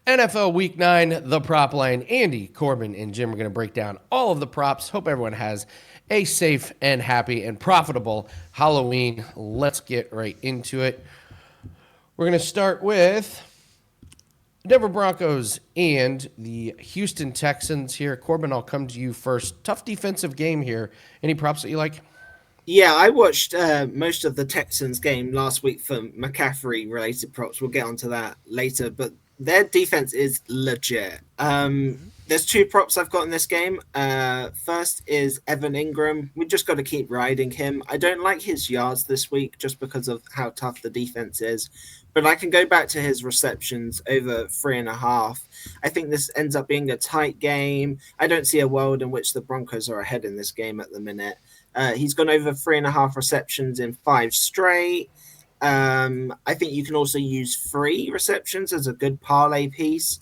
NFL Week 9, the prop line. Andy, Corbin, and Jim are going to break down all of the props. Hope everyone has a safe and happy and profitable Halloween. Let's get right into it. We're going to start with the Denver Broncos and the Houston Texans here. Corbin, I'll come to you first. Tough defensive game here. Any props that you like? Yeah, I watched most of the Texans game last week for McCaffrey related props. We'll get onto that later, but their defense is legit. There's two props I've got in this game. First is Evan Ingram. We just got to keep riding him. I don't like his yards this week just because of how tough the defense is, but I can go back to his receptions over 3.5. I think this ends up being a tight game. I don't see a world in which the Broncos are ahead in this game at the minute. He's gone over 3.5 receptions in 5 straight. I think you can also use 3 receptions as a good parlay piece,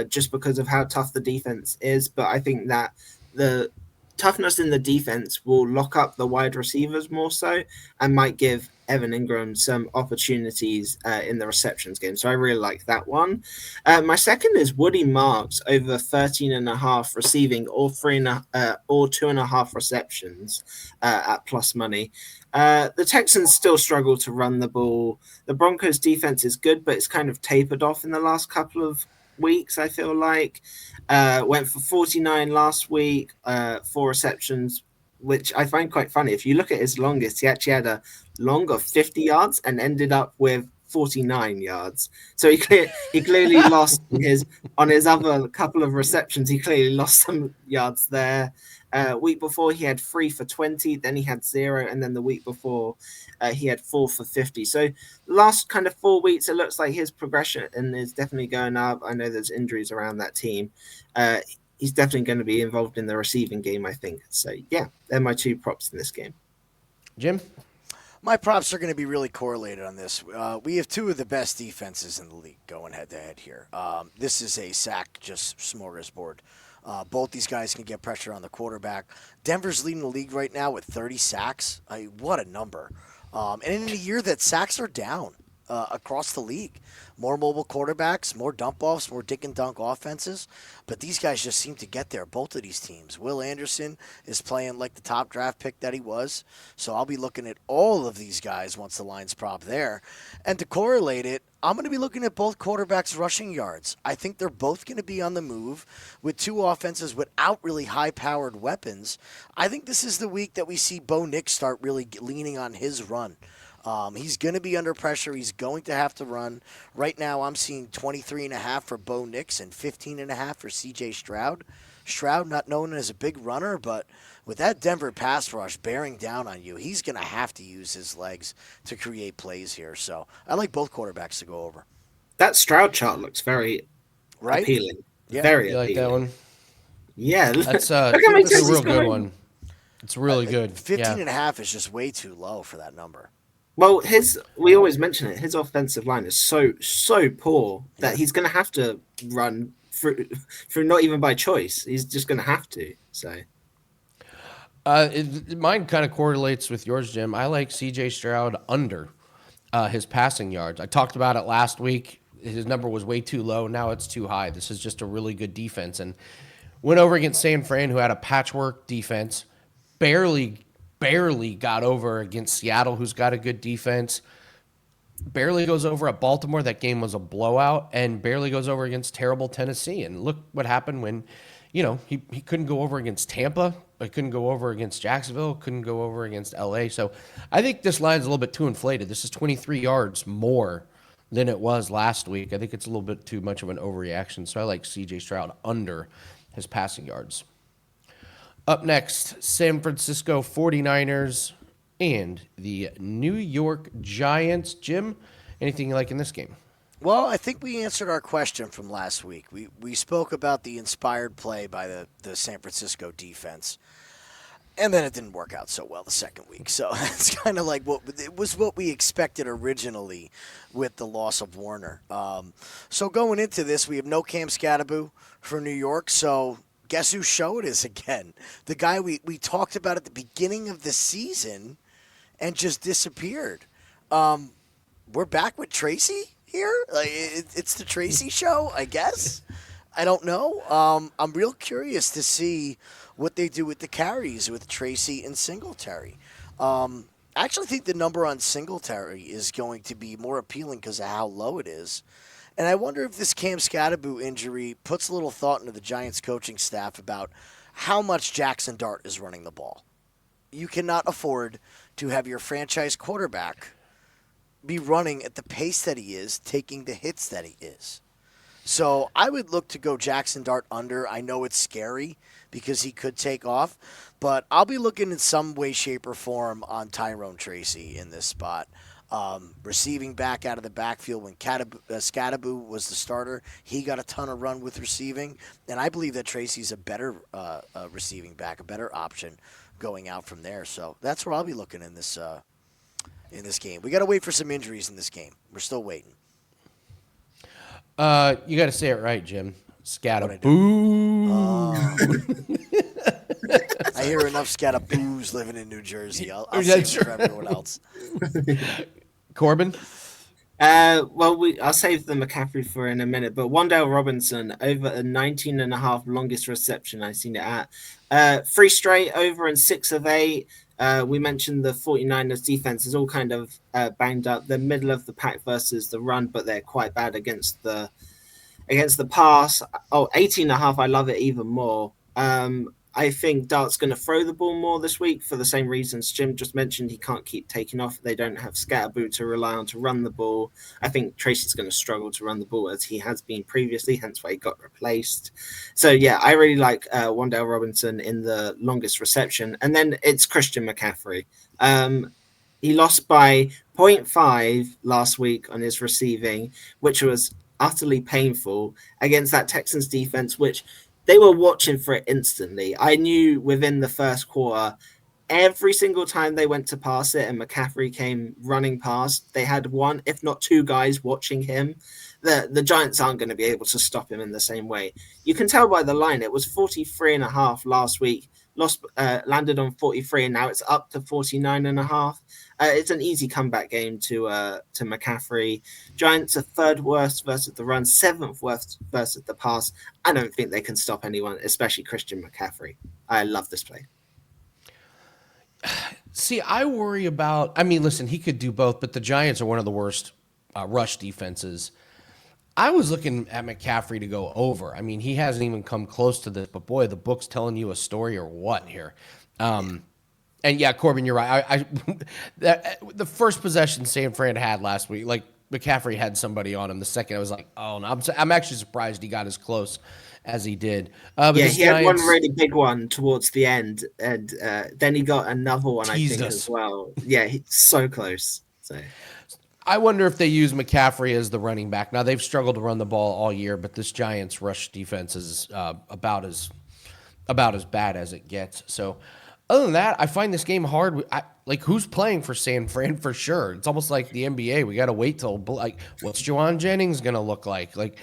just because of how tough the defense is. But I think that the toughness in the defense will lock up the wide receivers more so and might give Evan Ingram some opportunities in the receptions game. So I really like that one. My second is Woody Marks over 13.5 receiving or 2.5 receptions at plus money. The Texans still struggle to run the ball. The Broncos defense is good, but it's kind of tapered off in the last couple of weeks, I feel like. Went for 49 last week, 4 receptions, which I find quite funny. If you look at his longest, he actually had a long of 50 yards and ended up with 49 yards. So he clearly lost on his other couple of receptions. He clearly lost some yards there. Week before he had 3 for 20, then he had 0, and then the week before he had 4 for 50. So last kind of 4 weeks, it looks like his progression is definitely going up. I know there's injuries around that team. He's definitely going to be involved in the receiving game, I think. So yeah, they're my 2 props in this game. Jim? My props are going to be really correlated on this. We have 2 of the best defenses in the league going head-to-head here. This is a sack, just smorgasbord. Both these guys can get pressure on the quarterback. Denver's leading the league right now with 30 sacks. What a number. And in a year that sacks are down across the league. More mobile quarterbacks, more dump-offs, more dick-and-dunk offenses. But these guys just seem to get there, both of these teams. Will Anderson is playing like the top draft pick that he was. So I'll be looking at all of these guys once the line's prop there. And to correlate it, I'm going to be looking at both quarterbacks' rushing yards. I think they're both going to be on the move with 2 offenses without really high-powered weapons. I think this is the week that we see Bo Nix start really leaning on his run. He's going to be under pressure. He's going to have to run. Right now, I'm seeing 23.5 for Bo Nix and 15.5 for C.J. Stroud. Stroud, not known as a big runner, but with that Denver pass rush bearing down on you, he's going to have to use his legs to create plays here. So I like both quarterbacks to go over. That Stroud chart looks very appealing. Yeah. Very You like appealing. that one? Yeah. That's Look how many a times real he's good going. one. It's really good. 15.5 is just way too low for that number. Well, we always mention it. His offensive line is so poor that he's going to have to run through not even by choice. He's just going to have to. So, Mine kind of correlates with yours, Jim. I like C.J. Stroud under his passing yards. I talked about it last week. His number was way too low. Now it's too high. This is just a really good defense. And went over against San Fran, who had a patchwork defense, barely got over against Seattle, who's got a good defense. Barely goes over at Baltimore. That game was a blowout, and barely goes over against terrible Tennessee. And look what happened when, he couldn't go over against Tampa, but couldn't go over against Jacksonville, couldn't go over against LA. So I think this line's a little bit too inflated. This is 23 yards more than it was last week. I think it's a little bit too much of an overreaction. So I like C.J. Stroud under his passing yards. Up next, San Francisco 49ers and the New York Giants. Jim, anything you like in this game? Well, I think we answered our question from last week. We spoke about the inspired play by the San Francisco defense. And then it didn't work out so well the second week. So it's kind of like it was what we expected originally with the loss of Warner. So going into this, we have no Cam Scatterboo for New York. So guess whose show it is again? The guy we talked about at the beginning of the season and just disappeared. We're back with Tracy here? Like it's the Tracy show, I guess. I don't know. I'm real curious to see what they do with the carries with Tracy and Singletary. I actually think the number on Singletary is going to be more appealing because of how low it is. And I wonder if this Cam Scatterbo injury puts a little thought into the Giants coaching staff about how much Jackson Dart is running the ball. You cannot afford to have your franchise quarterback be running at the pace that he is, taking the hits that he is. So I would look to go Jackson Dart under. I know it's scary because he could take off, but I'll be looking in some way, shape, or form on Tyrone Tracy in this spot. Receiving back out of the backfield when Scatterbo was the starter, he got a ton of run with receiving, and I believe that Tracy's a better receiving back, a better option going out from there. So that's where I'll be looking in this game. We got to wait for some injuries in this game. We're still waiting. You got to say it right, Jim. Scatterbo. I hear enough Scatterboos living in New Jersey. I'll save That's it for everyone else. Corbin? I'll save the McCaffrey for in a minute, but Wan'Dale Robinson over a 19.5 longest reception I've seen it at. 3 straight over and 6 of 8. We mentioned the 49ers defense is all kind of banged up. They're middle of the pack versus the run, but they're quite bad against the pass. 18.5, I love it even more. I think Dart's going to throw the ball more this week for the same reasons Jim just mentioned. He can't keep taking off. They don't have Scatterbo to rely on to run the ball. I think Tracy's going to struggle to run the ball as he has been previously, hence why he got replaced. So, yeah, I really like Wan'Dale Robinson in the longest reception. And then it's Christian McCaffrey. He lost by 0.5 last week on his receiving, which was utterly painful against that Texans defense, which they were watching for it instantly. I knew within the first quarter, every single time they went to pass it and McCaffrey came running past, they had one, if not 2 guys watching him. The Giants aren't going to be able to stop him in the same way. You can tell by the line. It was 43.5 last week. Landed on 43, and now it's up to 49.5. It's an easy comeback game to McCaffrey. Giants are 3rd worst versus the run, 7th worst versus the pass. I don't think they can stop anyone, especially Christian McCaffrey. I love this play. See, I worry about. I mean, listen, he could do both, but the Giants are one of the worst rush defenses. I was looking at McCaffrey to go over. I mean, he hasn't even come close to this, but boy, the book's telling you a story or what here. And yeah, Corbin, you're right. The first possession San Fran had last week, like McCaffrey had somebody on him. The second, I was like, oh no, I'm actually surprised he got as close as he did. He had one really big one towards the end, and then he got another one, I think, as well. Yeah, he's so close. So. I wonder if they use McCaffrey as the running back. Now, they've struggled to run the ball all year, but this Giants rush defense is about as bad as it gets. So, other than that, I find this game hard. Who's playing for San Fran for sure? It's almost like the NBA. We got to wait till, what's Juwan Jennings going to look like? Like,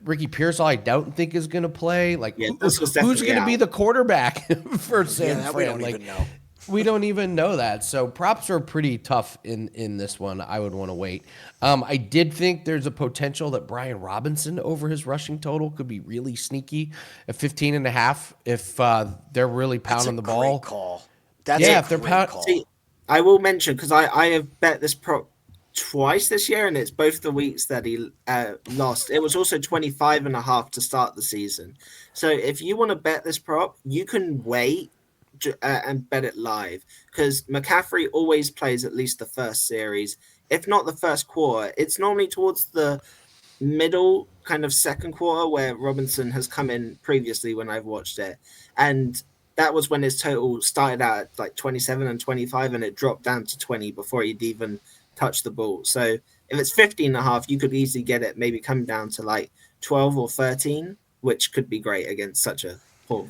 Ricky Pearsall, I don't think is going to play. Who's going to be the quarterback for San Fran? We don't even know. We don't even know that. So props are pretty tough in this one. I would want to wait. I did think there's a potential that Brian Robinson over his rushing total could be really sneaky at 15.5 if they're really pounding the ball. Great call. If they're pounding. See, I will mention, because I have bet this prop twice this year, and it's both the weeks that he lost. It was also 25.5 to start the season. So if you want to bet this prop, you can wait and bet it live, because McCaffrey always plays at least the first series, if not the first quarter. It's normally towards the middle kind of second quarter where Robinson has come in previously when I've watched it, and that was when his total started out at like 27 and 25 and it dropped down to 20 before he'd even touched the ball. So if it's 15.5, you could easily get it maybe come down to like 12 or 13, which could be great against such a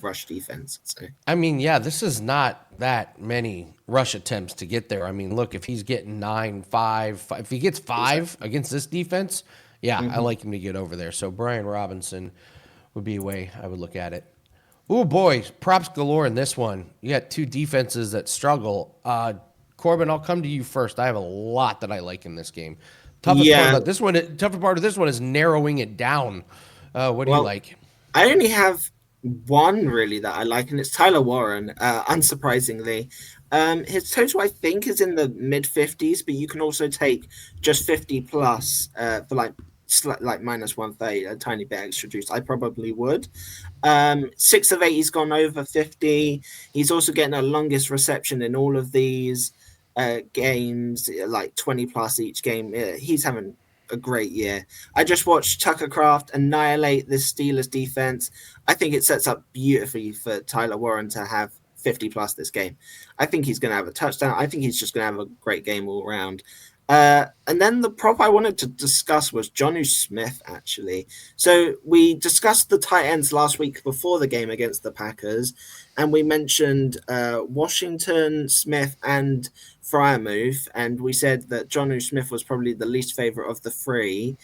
rush defense. So. I mean, yeah, this is not that many rush attempts to get there. I mean, look, if he's getting 9, 5, if he gets 5 against this defense, I like him to get over there. So Brian Robinson would be a way I would look at it. Oh boy, props galore in this one. You got 2 defenses that struggle. Corbin, I'll come to you first. I have a lot that I like in this game. Toughest part Yeah. about this one, toughest part of this one is narrowing it down. What do you Well, like? I only have one really that I like, and it's Tyler Warren. Unsurprisingly, his total I think is in the mid 50s, but you can also take just 50 plus for like minus 130, a tiny bit extra juice. I probably would. 6 of 8, he's gone over 50. He's also getting the longest reception in all of these games, like 20 plus each game. He's having a great year. I just watched Tucker Craft annihilate this Steelers defense. I think it sets up beautifully for Tyler Warren to have 50 plus this game. I think he's going to have a touchdown. I think he's just going to have a great game all around. And then the prop I wanted to discuss was Jonnu Smith, actually. So we discussed the tight ends last week before the game against the Packers, and we mentioned Washington, Smith, and Fryermuth, and we said that Jonnu Smith was probably the least favorite of the three,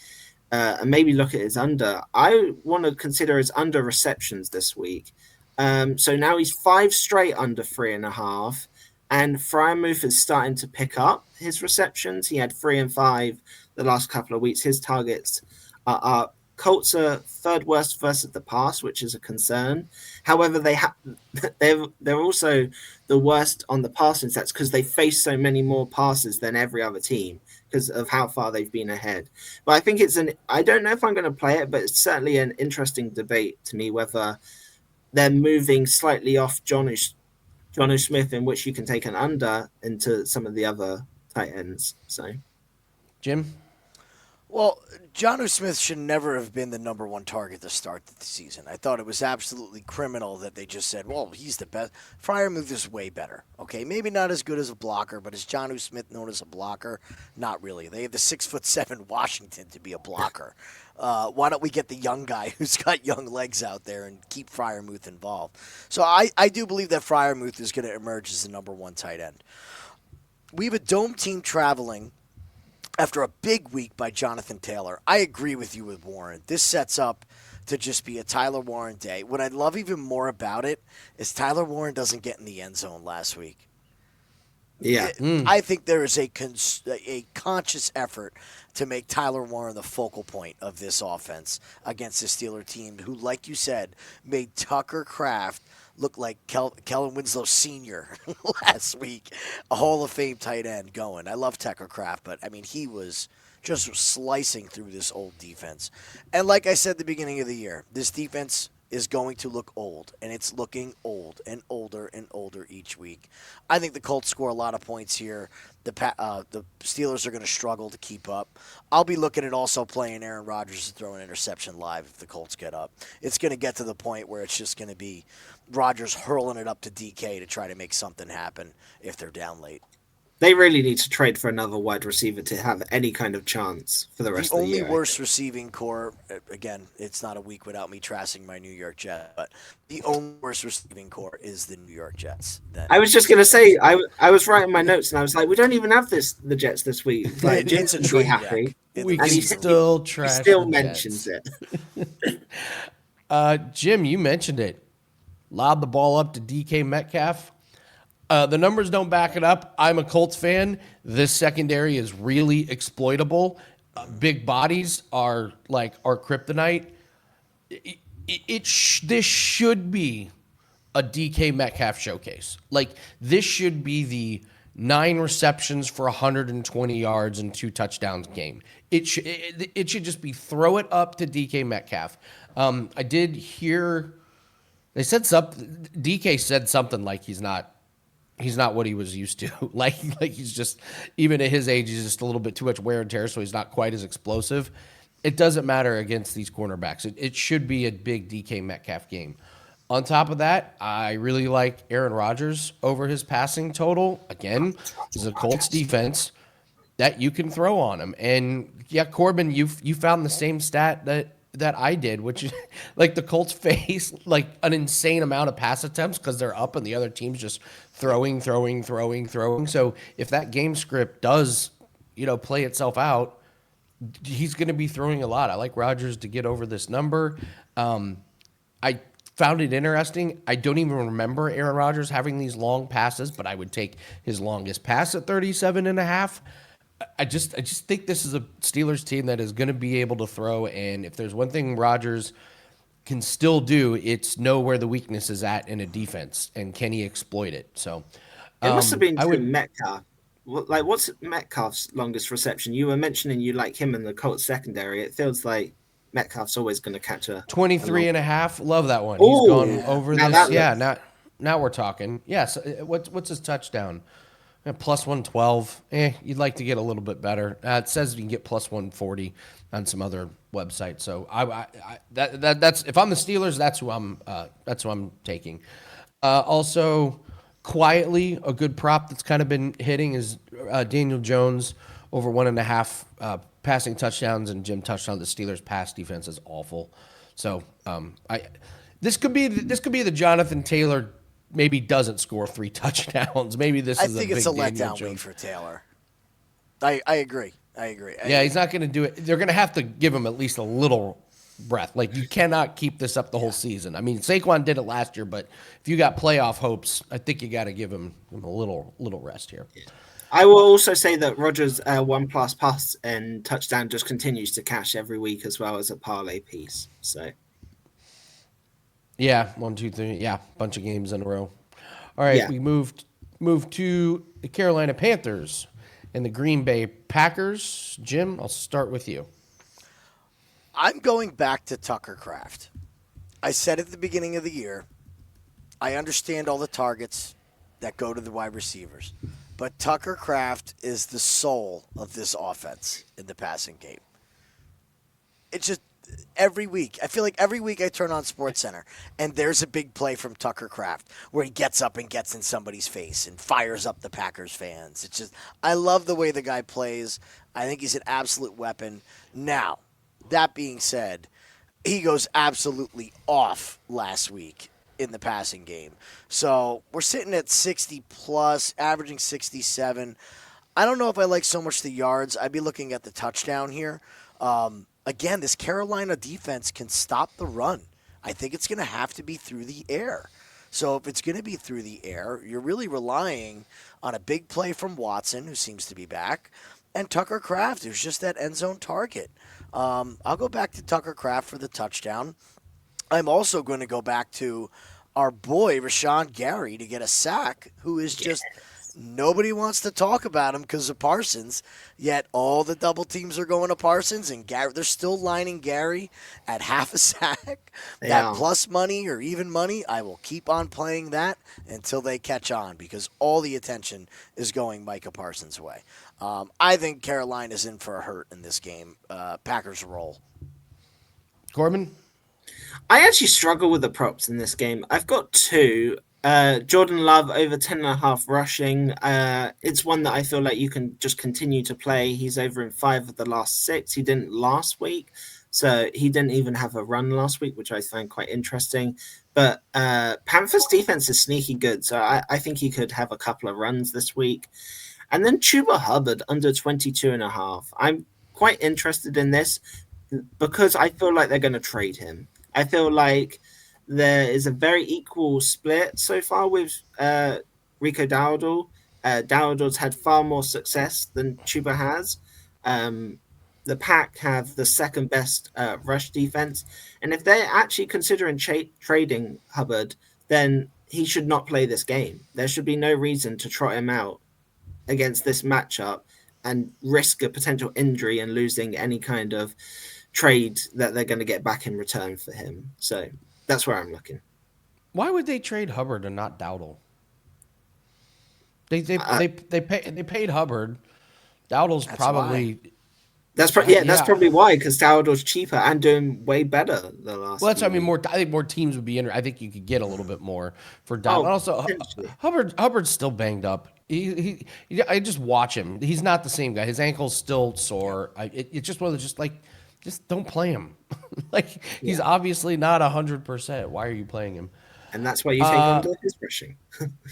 and maybe look at his under. I want to consider his under receptions this week. So now he's 5 straight under 3.5. And Fryermuth is starting to pick up his receptions. He had 3 and 5 the last couple of weeks. His targets are up. Colts are third worst versus the pass, which is a concern. However, they're also the worst on the passing stats because they face so many more passes than every other team because of how far they've been ahead. But I think I don't know if I'm going to play it, but it's certainly an interesting debate to me whether they're moving slightly off Jonnu Smith, in which you can take an under into some of the other tight ends. So, Jim? Well, Jonnu Smith should never have been the number one target to start the season. I thought it was absolutely criminal that they just said, well, he's the best. Fryermuth is way better. Okay, maybe not as good as a blocker, but is Jonnu Smith known as a blocker? Not really. They have the 6'7" Washington to be a blocker. Why don't we get the young guy who's got young legs out there and keep Fryermuth involved? So I do believe that Fryermuth is going to emerge as the number one tight end. We have a dome team traveling after a big week by Jonathan Taylor. I agree with you with Warren. This sets up to just be a Tyler Warren day. What I love even more about it is Tyler Warren doesn't get in the end zone last week. yeah. I think there is a conscious effort to make Tyler Warren the focal point of this offense against the Steeler team who, like you said, made Tucker Kraft look like Kellen Winslow Sr. last week, a Hall of Fame tight end going. I love Tucker Kraft, but, I mean, he was just slicing through this old defense. And like I said at the beginning of the year, this defense is going to look old, and it's looking old and older each week. I think the Colts score a lot of points here. The Steelers are going to struggle to keep up. I'll be looking at also playing Aaron Rodgers to throw an interception live if the Colts get up. It's going to get to the point where it's just going to be Rodgers hurling it up to DK to try to make something happen if they're down late. They really need to trade for another wide receiver to have any kind of chance for the rest of the year. The only worst receiving core, again, it's not a week without me trashing my New York Jets, but the only worst receiving core is the New York Jets. I was just going to say, I was writing my notes and I was like, we don't even have the Jets this week. Like, It's a Jim's trade happy. We And can he still trash He still the mentions Jets. it. Jim, you mentioned it. Lob the ball up to DK Metcalf. The numbers don't back it up. I'm a Colts fan. This secondary is really exploitable. Big bodies are kryptonite. This should be a DK Metcalf showcase. Like, this should be the 9 receptions for 120 yards and 2 touchdowns game. It should just be throw it up to DK Metcalf. I did hear they said something. DK said something like he's not what he was used to. like he's just, even at his age, he's just a little bit too much wear and tear, so he's not quite as explosive. It doesn't matter against these cornerbacks. It should be a big DK Metcalf game. On top of that, I really like Aaron Rodgers over his passing total. Again, this is a Colts defense that you can throw on him. And yeah, Corbin, you found the same stat that I did, which is like the Colts face like an insane amount of pass attempts because they're up and the other team's just throwing. So if that game script does, play itself out, he's going to be throwing a lot. I like Rodgers to get over this number. I found it interesting. I don't even remember Aaron Rodgers having these long passes, but I would take his longest pass at 37.5. I just think this is a Steelers team that is going to be able to throw, and if there's one thing Rodgers can still do, it's know where the weakness is at in a defense, and can he exploit it? So, It must have been I to would Metcalf. Like, what's Metcalf's longest reception? You were mentioning you like him in the Colts secondary. It feels like Metcalf's always going to catch a 23 long. and a half. Love that one. He's gone Oh, Yeah. over now this. that Yeah, looks. now we're talking. Yes. What's his touchdown? Plus 112. You'd like to get a little bit better. It says you can get plus 140 on some other website. So that's if I'm the Steelers, that's who I'm taking. Also, quietly, a good prop that's kind of been hitting is Daniel Jones over 1.5 passing touchdowns and Jim touched on the Steelers' pass defense is awful. So I this could be the Jonathan Taylor maybe doesn't score 3 touchdowns. Maybe this I is think a it's big a Daniel letdown week Jones. for Taylor. I agree. Yeah, he's not going to do it. They're going to have to give him at least a little breath. Like, you cannot keep this up the whole season. I mean, Saquon did it last year, but if you got playoff hopes, I think you got to give him a little rest here. I will also say that Rogers' 1+ pass and touchdown just continues to cash every week as well as a parlay piece. So Yeah, 1, 2, 3. Yeah, bunch of games in a row. All right, yeah, we moved to the Carolina Panthers and the Green Bay Packers. Jim, I'll start with you. I'm going back to Tucker Kraft. I said at the beginning of the year, I understand all the targets that go to the wide receivers, but Tucker Kraft is the soul of this offense in the passing game. It's just every week. I feel like every week I turn on SportsCenter and there's a big play from Tucker Kraft where he gets up and gets in somebody's face and fires up the Packers fans. It's just I love the way the guy plays. I think he's an absolute weapon. Now, that being said, he goes absolutely off last week in the passing game. So we're sitting at 60 plus, averaging 67. I don't know if I like so much the yards. I'd be looking at the touchdown here. Again, this Carolina defense can stop the run. I think it's going to have to be through the air. So if it's going to be through the air, you're really relying on a big play from Watson, who seems to be back, and Tucker Kraft, who's just that end zone target. I'll go back to Tucker Kraft for the touchdown. I'm also going to go back to our boy Rashawn Gary to get a sack, who is just nobody wants to talk about him because of Parsons. Yet all the double teams are going to Parsons, and Gary, they're still lining Gary at half a sack. That plus money or even money, I will keep on playing that until they catch on because all the attention is going Micah Parsons' way. I think Carolina's in for a hurt in this game. Packers roll. Corbin? I actually struggle with the props in this game. I've got 2. Jordan Love over 10.5 rushing. It's one that I feel like you can just continue to play. He's over in 5 of the last 6. He didn't last week, so he didn't even have a run last week, which I find quite interesting. But Panthers defense is sneaky good, so I think he could have a couple of runs this week. And then Chuba Hubbard under 22.5. I'm quite interested in this because I feel like they're going to trade him. I feel like there is a very equal split so far with Rico Dowdle. Dowdle's had far more success than Chuba has. The Pack have the second best rush defense. And if they're actually considering trading Hubbard, then he should not play this game. There should be no reason to trot him out against this matchup and risk a potential injury and losing any kind of trade that they're going to get back in return for him. So that's where I'm looking. Why would they trade Hubbard and not Dowdle? They paid Hubbard. Dowdle's probably why. That's probably why, because Dowdle's cheaper and doing way better the last. Well, that's I mean I think more teams would be in. I think you could get a little bit more for Dowdle. Also, Hubbard's still banged up. I just watch him. He's not the same guy. His ankle's still sore. It's just one of the just don't play him. Like he's obviously not 100%. Why are you playing him? And that's why you take under his rushing.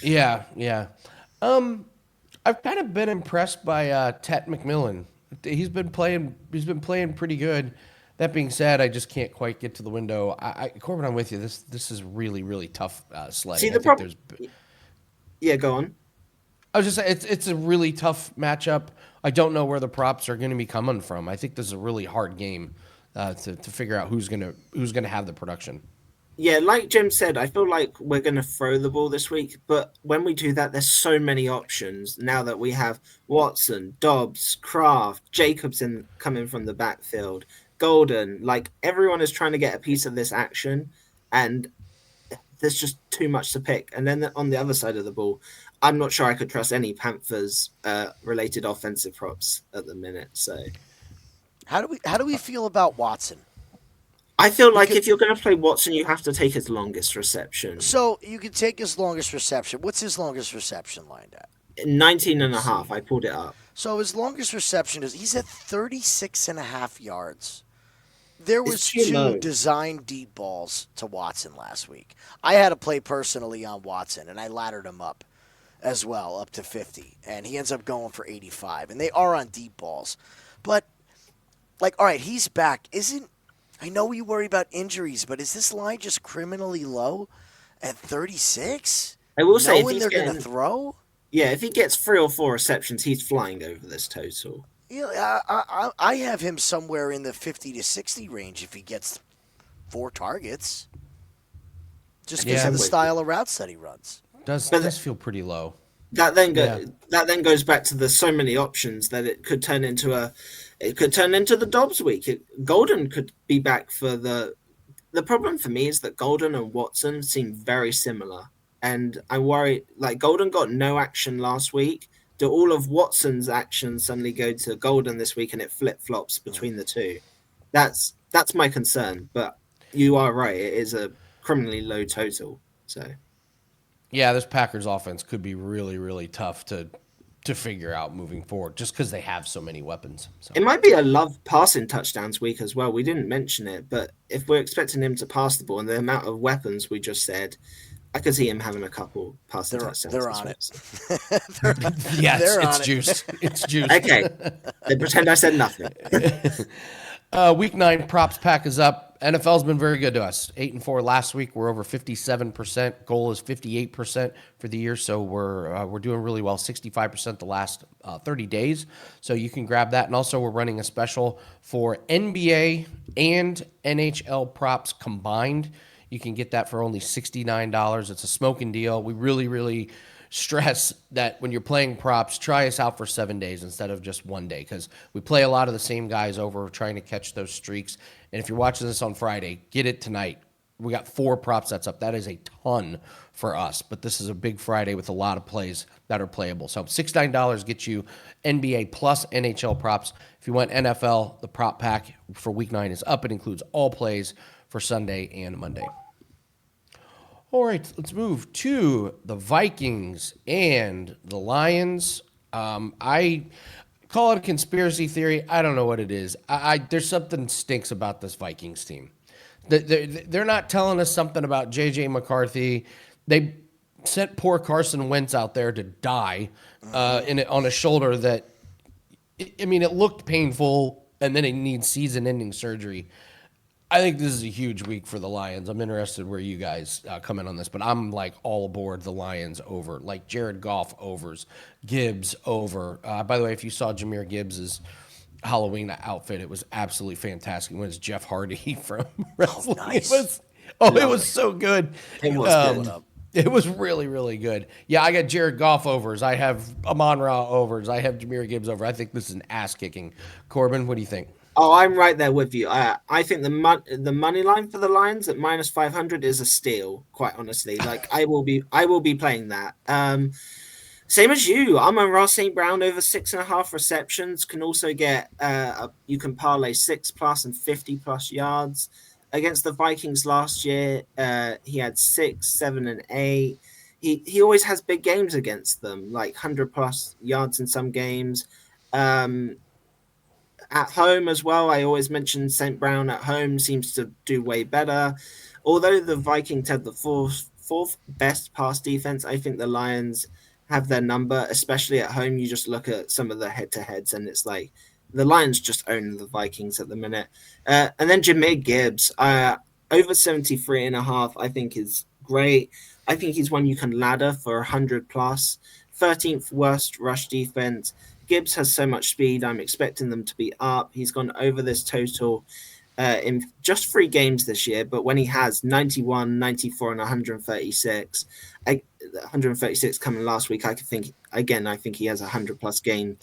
Yeah. I've kind of been impressed by Tet McMillan. He's been playing pretty good. That being said, I just can't quite get to the window. Corbin, I'm with you. This is really, really tough sledding. See the problem? Yeah, go on. I was just saying it's a really tough matchup. I don't know where the props are going to be coming from. I think this is a really hard game to figure out who's gonna have the production. Yeah, like Jim said, I feel like we're going to throw the ball this week, but when we do that, there's so many options now that we have Watson, Dobbs, Kraft, Jacobson coming from the backfield, Golden. Like everyone is trying to get a piece of this action, and there's just too much to pick. And then on the other side of the ball, I'm not sure I could trust any Panthers related offensive props at the minute. So How do we feel about Watson? I feel like if you're going to play Watson, you have to take his longest reception. So you can take his longest reception. What's his longest reception lined at? 19 and a half. I pulled it up. So his longest reception he's at 36 and a half yards. There was too two low. designed deep balls to Watson last week. I had a play personally on Watson, and I laddered him up as well, up to 50. And he ends up going for 85. And they are on deep balls. But, all right, he's back. I know you worry about injuries, but is this line just criminally low at 36? I will say, knowing they're going to throw? Yeah, if he gets 3 or 4 receptions, he's flying over this total. Yeah, I have him somewhere in the 50 to 60 range if he gets 4 targets. Just because of the style of routes that he runs. Does feel pretty low. That then goes back to the so many options that it could turn into the Dobbs week. Golden could be back for the problem for me is that Golden and Watson seem very similar. And I worry, like Golden got no action last week. Do all of Watson's actions suddenly go to Golden this week and it flip-flops between the two? That's my concern. But you are right. It is a criminally low total. So yeah, this Packers offense could be really, really tough to figure out moving forward just because they have so many weapons. So. It might be a Love passing touchdowns week as well. We didn't mention it, but if we're expecting him to pass the ball and the amount of weapons we just said, I could see him having a couple passing touchdowns. They're on it. Yes, it's juiced. It's juiced. Okay. They pretend I said nothing. Week 9 props pack is up. NFL's been very good to us. 8-4 last week. We're over 57%. Goal is 58% for the year, so we're doing really well. 65% the last 30 days. So you can grab that. And also we're running a special for NBA and NHL props combined. You can get that for only $69. It's a smoking deal. We really, really stress that when you're playing props, try us out for 7 days instead of just 1 day because we play a lot of the same guys over trying to catch those streaks. And if you're watching this on Friday, get it tonight. We got 4 prop sets up. That is a ton for us, but this is a big Friday with a lot of plays that are playable. So $69 gets you NBA plus NHL props. If you want NFL, the prop pack for week 9 is up. It includes all plays for Sunday and Monday. All right, let's move to the Vikings and the Lions. I call it a conspiracy theory. I don't know what it is. There's something stinks about this Vikings team. They're not telling us something about J.J. McCarthy. They sent poor Carson Wentz out there to die on a shoulder that, it looked painful, and then it needs season-ending surgery. I think this is a huge week for the Lions. I'm interested where you guys come in on this, but I'm like all aboard the Lions over, like Jared Goff overs, Gibbs over. By the way, if you saw Jahmyr Gibbs's Halloween outfit, it was absolutely fantastic. It was Jeff Hardy from wrestling. Nice. It was so good. It was good. It was really, really good. Yeah, I got Jared Goff overs. I have Amon-Ra overs. I have Jahmyr Gibbs over. I think this is an ass-kicking. Corbin, what do you think? Oh, I'm right there with you. I think the money line for the Lions at minus 500 is a steal. Quite honestly, like I will be playing that. Same as you. Amon-Ra St. Brown over 6.5 receptions can also get. You can parlay 6+ and 50+ yards against the Vikings last year. He had 6, 7, and 8. He always has big games against them, like 100+ yards in some games. At home as well, I always mention St. Brown at home seems to do way better. Although the Vikings had the fourth best pass defense, I think the Lions have their number, especially at home. You just look at some of the head-to-heads, and it's like the Lions just own the Vikings at the minute. And then Jahmyr Gibbs, over 73.5, I think is great. I think he's one you can ladder for 100+. 13th worst rush defense. Gibbs has so much speed. I'm expecting them to be up. He's gone over this total in just 3 games this year, but when he has 91, 94, and 136, 136 coming last week, I think he has 100+ game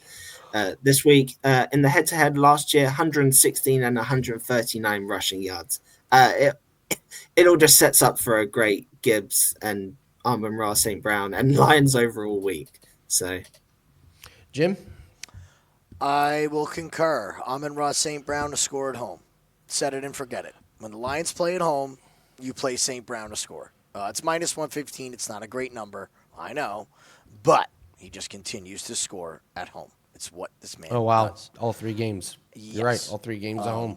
this week. In the head-to-head last year, 116 and 139 rushing yards. It all just sets up for a great Gibbs and Amon-Ra St. Brown and Lions overall week. So, Jim? I will concur. Amon-Ra St. Brown to score at home. Set it and forget it. When the Lions play at home, you play St. Brown to score. It's minus 115. It's not a great number, I know, but he just continues to score at home. It's what this man does. All 3 games. Yes. You're right, all 3 games at home.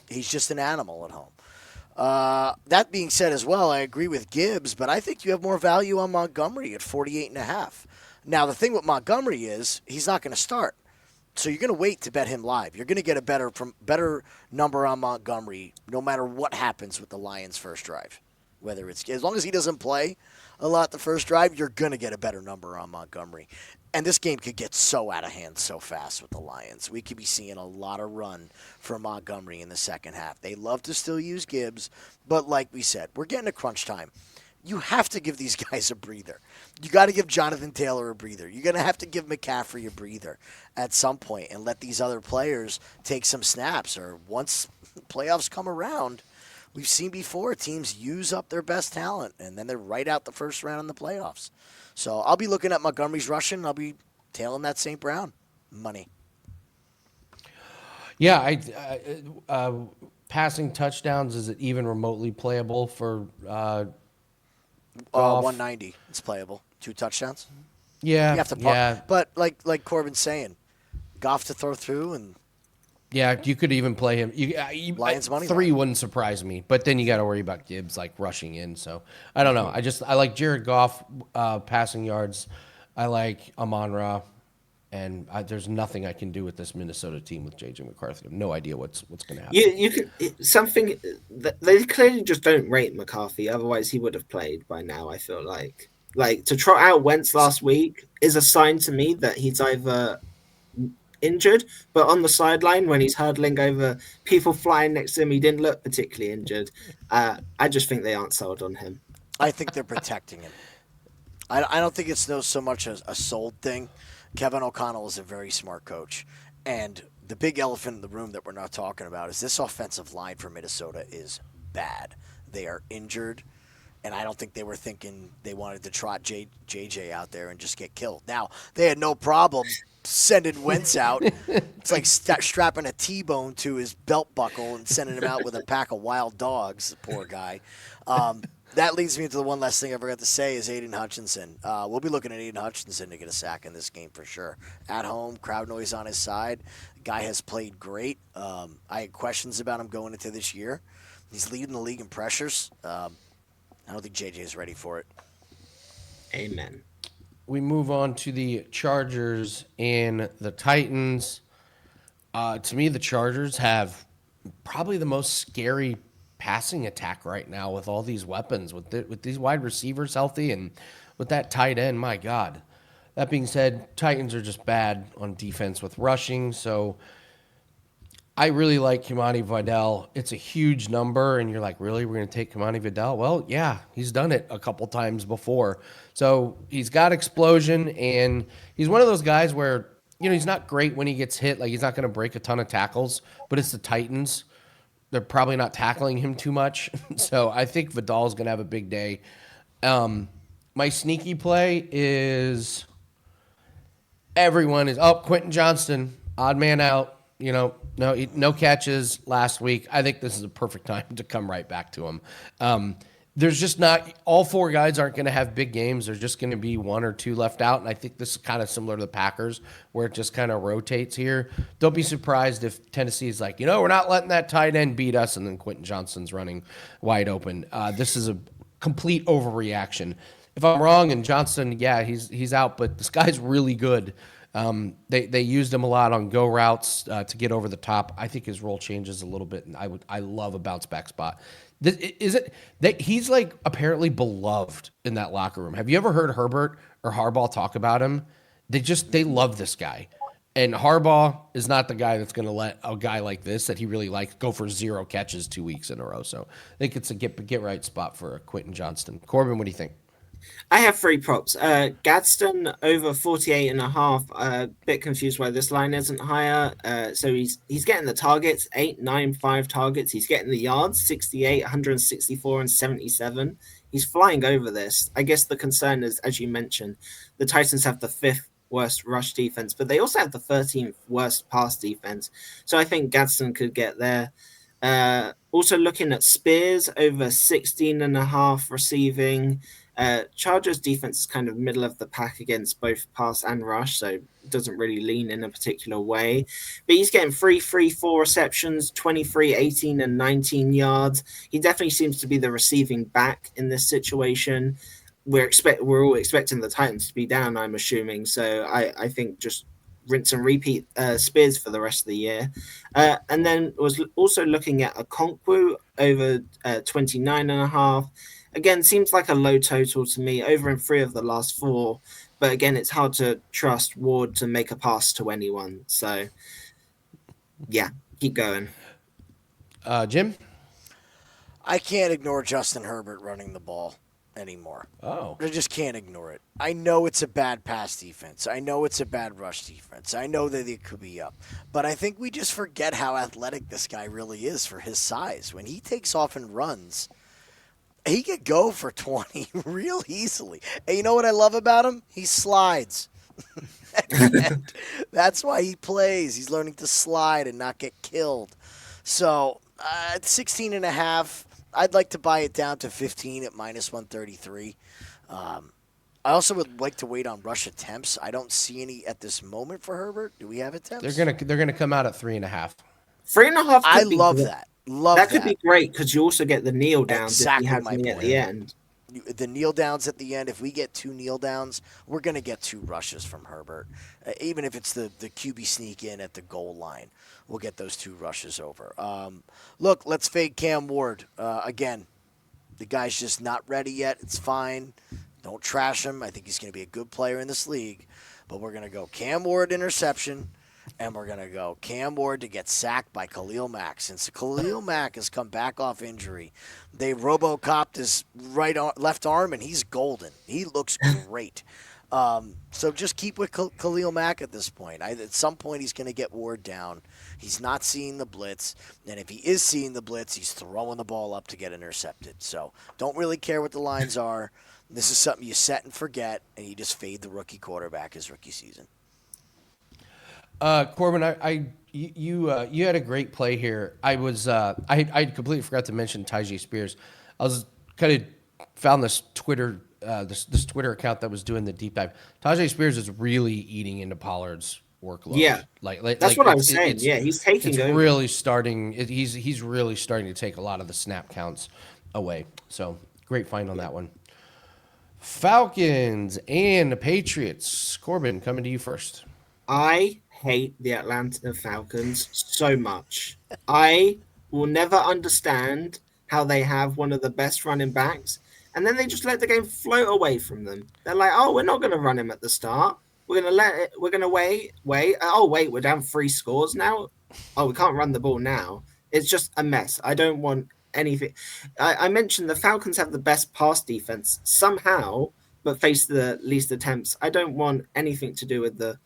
He's just an animal at home. That being said as well, I agree with Gibbs, but I think you have more value on Montgomery at 48.5. Now, the thing with Montgomery is he's not going to start. So you're going to wait to bet him live. You're going to get a better number on Montgomery no matter what happens with the Lions' first drive. Whether it's as long as he doesn't play a lot the first drive, you're going to get a better number on Montgomery. And this game could get so out of hand so fast with the Lions. We could be seeing a lot of run for Montgomery in the second half. They love to still use Gibbs, but like we said, we're getting to crunch time. You have to give these guys a breather. You got to give Jonathan Taylor a breather. You're going to have to give McCaffrey a breather at some point and let these other players take some snaps. Or once playoffs come around, we've seen before teams use up their best talent, and then they're right out the first round in the playoffs. So I'll be looking at Montgomery's rushing. I'll be tailing that St. Brown money. Yeah, passing touchdowns, is it even remotely playable for Goff? 190. It's playable. 2 touchdowns. Yeah, You have to But like Corbin's saying, Goff to throw through and yeah, you could even play him. Lions money 3 line. wouldn't surprise me, but then you got to worry about Gibbs like rushing in. So I don't know. I like Jared Goff passing yards. I like Amon-Ra, and there's nothing I can do with this Minnesota team with J.J. McCarthy. I have no idea what's going to happen. you could something. They clearly just don't rate McCarthy. Otherwise, he would have played by now. I feel like to trot out Wentz last week is a sign to me that he's either injured, but on the sideline when he's hurdling over people flying next to him, he didn't look particularly injured. I just think they aren't sold on him. I think they're protecting him. I don't think it's so much a sold thing. Kevin O'Connell is a very smart coach. And the big elephant in the room that we're not talking about is this offensive line for Minnesota is bad. They are injured, and I don't think they were thinking they wanted to trot JJ out there and just get killed. Now, they had no problem sending Wentz out. It's like strapping a T-bone to his belt buckle and sending him out with a pack of wild dogs, the poor guy. That leads me to the one last thing I forgot to say is Aiden Hutchinson. We'll be looking at Aiden Hutchinson to get a sack in this game for sure. At home, crowd noise on his side. Guy has played great. I had questions about him going into this year. He's leading the league in pressures. I don't think JJ is ready for it. Amen. We move on to the Chargers and the Titans. To me, the Chargers have probably the most scary passing attack right now with all these weapons, with these wide receivers healthy and with that tight end. My God. That being said, Titans are just bad on defense with rushing, so I really like Kimani Vidal. It's a huge number, and you're like, really? We're going to take Kimani Vidal? Well, yeah, he's done it a couple times before. So he's got explosion, and he's one of those guys where, he's not great when he gets hit. Like, he's not going to break a ton of tackles, but it's the Titans. They're probably not tackling him too much. So I think Vidal's going to have a big day. My sneaky play is everyone is, Quentin Johnston, odd man out. No catches last week. I think this is a perfect time to come right back to him. There's just not – all 4 guys aren't going to have big games. There's just going to be 1 or 2 left out, and I think this is kind of similar to the Packers where it just kind of rotates here. Don't be surprised if Tennessee is like, we're not letting that tight end beat us, and then Quentin Johnston's running wide open. This is a complete overreaction. If I'm wrong and Johnston, yeah, he's out, but this guy's really good. They used him a lot on go routes to get over the top. I think his role changes a little bit, and I love a bounce back spot. Is it that he's like apparently beloved in that locker room? Have you ever heard Herbert or Harbaugh talk about him? They love this guy. And Harbaugh is not the guy that's going to let a guy like this that he really likes go for 0 catches 2 weeks in a row. So I think it's a get right spot for Quentin Johnston. Corbin, what do you think? I have 3 props. Gadsden over 48.5. A bit confused why this line isn't higher. So he's getting the targets, 8, 9, 5 targets. He's getting the yards, 68, 164, and 77. He's flying over this. I guess the concern is, as you mentioned, the Titans have the 5th worst rush defense, but they also have the 13th worst pass defense. So I think Gadsden could get there. Also looking at Spears over 16.5 receiving. Chargers defense is kind of middle of the pack against both pass and rush, so it doesn't really lean in a particular way. But he's getting 4 receptions, 23, 18, and 19 yards. He definitely seems to be the receiving back in this situation. We're all expecting the Titans to be down, I'm assuming. So I think just rinse and repeat Spears for the rest of the year. And then was also looking at Okonkwo over 29.5. Again, seems like a low total to me, over in 3 of the last 4. But again, it's hard to trust Ward to make a pass to anyone. So, yeah, keep going. Jim? I can't ignore Justin Herbert running the ball anymore. Oh. I just can't ignore it. I know it's a bad pass defense. I know it's a bad rush defense. I know that it could be up. But I think we just forget how athletic this guy really is for his size. When he takes off and runs, he could go for 20 real easily. And you know what I love about him? He slides. That's why he plays. He's learning to slide and not get killed. So, at 16.5, I'd like to buy it down to 15 at minus 133. I also would like to wait on rush attempts. I don't see any at this moment for Herbert. Do we have attempts? They're gonna come out at 3.5. 3.5. I love that. That could be great because you also get the kneel downs Exactly if you have my me at point. the end. The kneel downs at the end. If we get 2 kneel downs, we're going to get 2 rushes from Herbert. Even if it's the QB sneak in at the goal line, we'll get those 2 rushes over. Look, let's fade Cam Ward. Again, the guy's just not ready yet. It's fine. Don't trash him. I think he's going to be a good player in this league. But we're going to go Cam Ward interception. And we're going to go Cam Ward to get sacked by Khalil Mack. Since Khalil Mack has come back off injury, they Robocopped his left arm, and he's golden. He looks great. So just keep with Khalil Mack at this point. At some point, he's going to get Ward down. He's not seeing the blitz. And if he is seeing the blitz, he's throwing the ball up to get intercepted. So don't really care what the lines are. This is something you set and forget, and you just fade the rookie quarterback his rookie season. Corbin, you had a great play here. I completely forgot to mention Tyjae Spears. I was kind of found this Twitter this Twitter account that was doing the deep dive. Tyjae Spears is really eating into Pollard's workload. Yeah, that's what I was saying. Yeah, he's taking. It's over. really starting. He's really starting to take a lot of the snap counts away. So great find on that one. Falcons and the Patriots. Corbin, coming to you first. I hate the Atlanta Falcons so much. I will never understand how they have one of the best running backs, and then they just let the game float away from them. They're like, "Oh, we're not going to run him at the start. We're going to let it. We're going to wait. Oh, wait, we're down 3 scores now. Oh, we can't run the ball now." It's just a mess. I don't want anything. I mentioned the Falcons have the best pass defense somehow, but face the least attempts. I don't want anything to do with the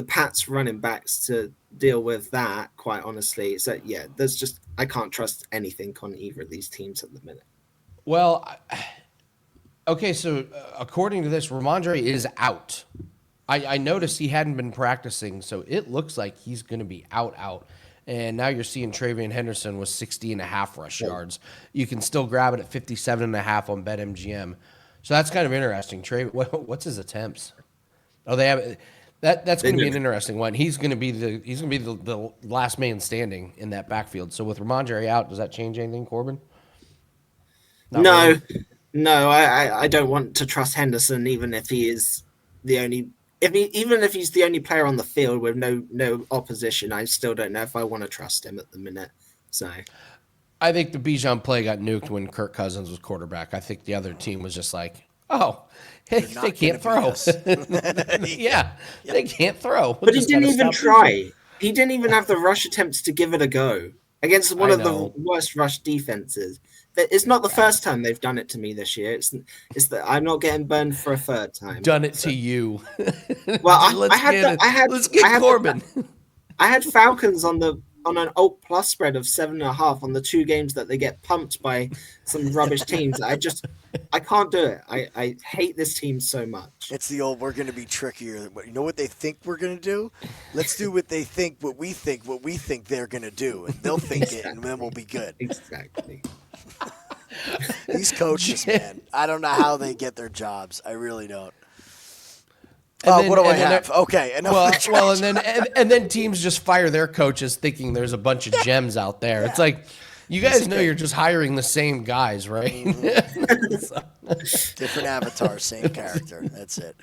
Pats running backs to deal with that, quite honestly. So, yeah, I can't trust anything on either of these teams at the minute. Well, okay, so according to this, Ramondre is out. I noticed he hadn't been practicing, so it looks like he's going to be out. And now you're seeing Travion Henderson with 60.5 rush yards. You can still grab it at 57.5 on BetMGM. So that's kind of interesting. What's his attempts? Oh, they have that's going to be an interesting one. He's going to be the last man standing in that backfield. So with Ramondre out, does that change anything, Corbin? No, I don't want to trust Henderson, even if he is the only. Even if he's the only player on the field with no opposition, I still don't know if I want to trust him at the minute. So, I think the Bijan play got nuked when Kirk Cousins was quarterback. I think the other team was just like, oh, hey, You're they not can't gonna throw. beat us. Yeah, they can't throw. We'll But he just didn't gotta even stop Bijan. try. He didn't even have the rush attempts to give it a go against one I of the know. worst rush defenses. It's not the first time they've done it to me this year. It's that I'm not getting burned for a third time. Done it So, to you. well, let's get let's get Corbin. I had Falcons on an alt plus spread of 7.5 on the 2 games that they get pumped by some rubbish teams. I can't do it. I hate this team so much. It's the old, we're going to be trickier. You know what they think we're going to do? Let's do what they think, what we think they're going to do. And they'll think it, and then we'll be good. Exactly. These coaches, man, I don't know how they get their jobs. I really don't. What do I have? Okay, enough. And then teams just fire their coaches thinking there's a bunch of gems out there. Yeah. It's like, you guys know you're just hiring the same guys, right? Mm-hmm. Different avatar, same character. That's it.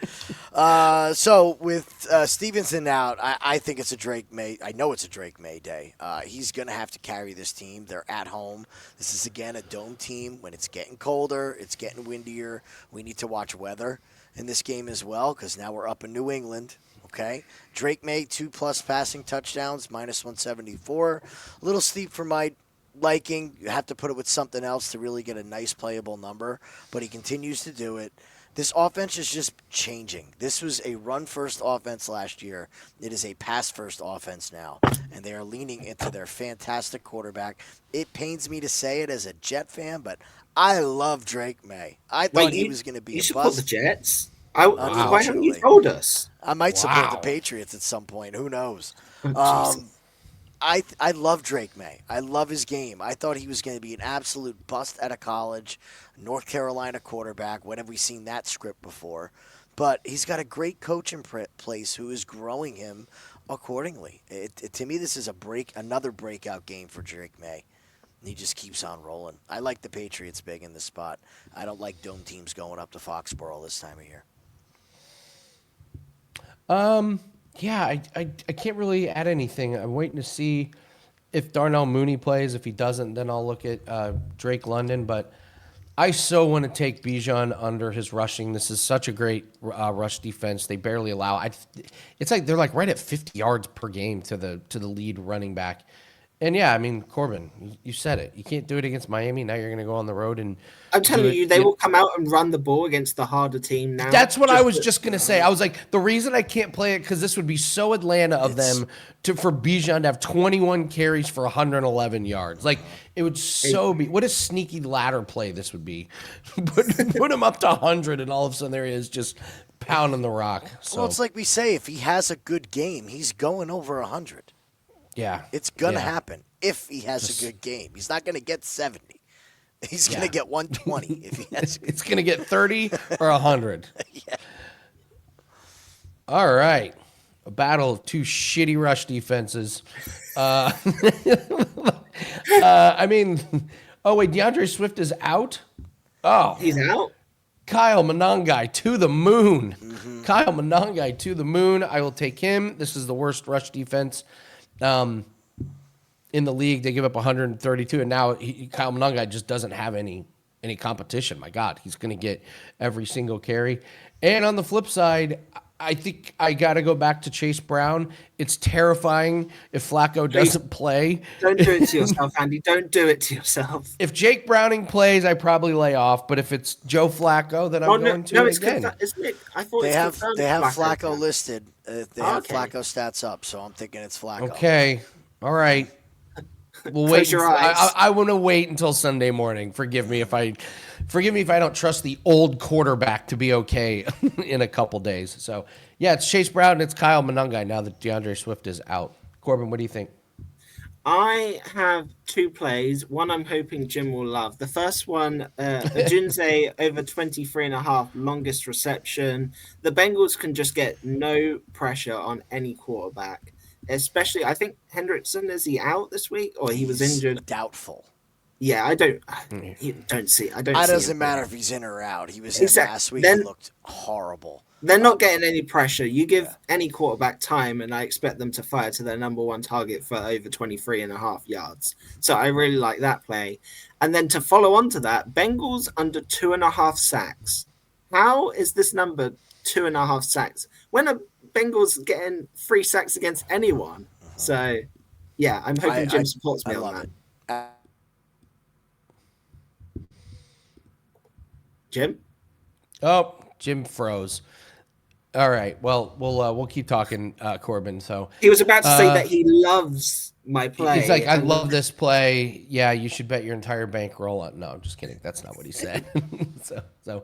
So with Stevenson out, I think it's a Drake May. I know it's a Drake May day. He's going to have to carry this team. They're at home. This is, again, a dome team. When it's getting colder, it's getting windier. We need to watch weather in this game as well, because now we're up in New England. Okay, Drake May 2+ passing touchdowns, -174. A little steep for my liking. You have to put it with something else to really get a nice playable number, but he continues to do it. This offense is just changing. This was a run-first offense last year. It is a pass-first offense now, and they are leaning into their fantastic quarterback. It pains me to say it as a Jet fan, but I love Drake May. I thought he was going to be a bust. You support the Jets? Why haven't you Unfortunately. told us? I might support the Patriots at some point. Who knows? I love Drake May. I love his game. I thought he was going to be an absolute bust out of college, North Carolina quarterback. When have we seen that script before? But he's got a great coach in place who is growing him accordingly. To me, this is another breakout game for Drake May. He just keeps on rolling. I like the Patriots big in this spot. I don't like dome teams going up to Foxborough this time of year. Yeah, I can't really add anything. I'm waiting to see if Darnell Mooney plays. If he doesn't, then I'll look at Drake London. But I so want to take Bijan under his rushing. This is such a great rush defense. They barely allow. It's like they're like right at 50 yards per game to the lead running back. And yeah, I mean, Corbin, you said it. You can't do it against Miami. Now you're going to go on the road and I'm telling you, they will come out and run the ball against the harder team now. That's what I was just going to say. I was like, the reason I can't play it because this would be so Atlanta of them for Bijan to have 21 carries for 111 yards. Like, it would so be. What a sneaky ladder play this would be. Put him up to 100, and all of a sudden there he is just pounding the rock. So. Well, it's like we say, if he has a good game, he's going over 100. Yeah. It's going to happen if he has a good game. He's not going to get 70. He's going to get 120 if he has. It's going to get 30 or 100. Yeah. All right. A battle of two shitty rush defenses. I mean, oh, wait, DeAndre Swift is out? Oh. He's out? Kyle Monangai to the moon. Mm-hmm. Kyle Monangai to the moon. I will take him. This is the worst rush defense in the league. They give up 132, and now Kyle Monangai just doesn't have any competition. My God, he's going to get every single carry. And on the flip side, I think I got to go back to Chase Brown. It's terrifying if Flacco doesn't play. Don't do it to yourself, Andy. Don't do it to yourself. If Jake Browning plays, I probably lay off. But if it's Joe Flacco, then I'm going to again. I thought they have Flacco listed. They have Flacco stats up, so I'm thinking it's Flacco. Okay, all right. We'll wait. I want to wait until Sunday morning. Forgive me if I don't trust the old quarterback to be okay in a couple days. So yeah, it's Chase Brown and it's Kyle Monangai now that DeAndre Swift is out. Corbin, what do you think? I have 2 plays. One I'm hoping Jim will love. The first one, Ajunze over 23.5, longest reception. The Bengals can just get no pressure on any quarterback. Especially, I think Hendrickson, is he out this week or he was injured? Doubtful. Yeah, I don't see. It doesn't matter if he's in or out. He was in last week. He looked horrible. They're not getting any pressure. You give any quarterback time, and I expect them to fire to their number one target for over 23.5 yards. So I really like that play. And then to follow on to that, Bengals under 2.5 sacks. How is this number 2.5 sacks when a Bengals getting 3 sacks against anyone? So, yeah, I'm hoping Jim supports me on that. Jim? Oh, Jim froze. All right. Well, we'll keep talking, Corbin. So he was about to say that he loves my play. He's like, I love this play. Yeah, you should bet your entire bankroll on. No, I'm just kidding. That's not what he said. so,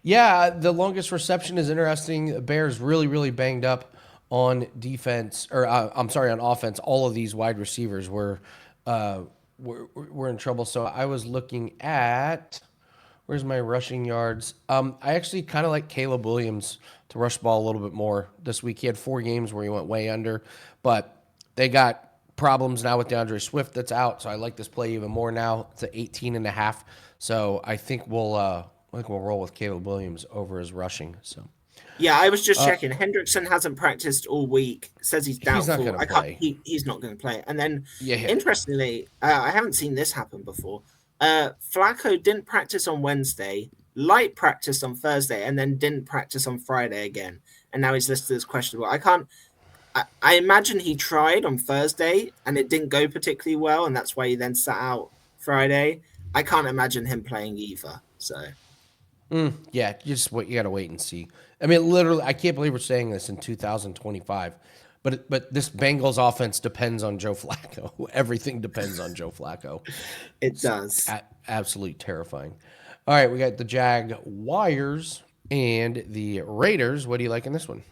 yeah, the longest reception is interesting. Bears really banged up on defense, or I'm sorry, on offense. All of these wide receivers were in trouble. So I was looking at. Where's my rushing yards? I actually kind of like Caleb Williams to rush the ball a little bit more this week. He had 4 games where he went way under, but they got problems now with DeAndre Swift that's out, so I like this play even more now. It's at 18.5, so I think we'll roll with Caleb Williams over his rushing. So yeah, I was just checking. Hendrickson hasn't practiced all week. Says he's doubtful. He's not going to play. He's not going to play. And then, interestingly, I haven't seen this happen before. Flacco didn't practice on Wednesday, light practiced on Thursday, and then didn't practice on Friday again. And now he's listed as questionable. I imagine he tried on Thursday and it didn't go particularly well, and that's why he then sat out Friday. I can't imagine him playing either. So, yeah, you got to wait and see. I mean, literally, I can't believe we're saying this in 2025. But this Bengals offense depends on Joe Flacco. Everything depends on Joe Flacco. It does. Absolutely terrifying. All right, we got the Jaguars and the Raiders. What do you like in this one?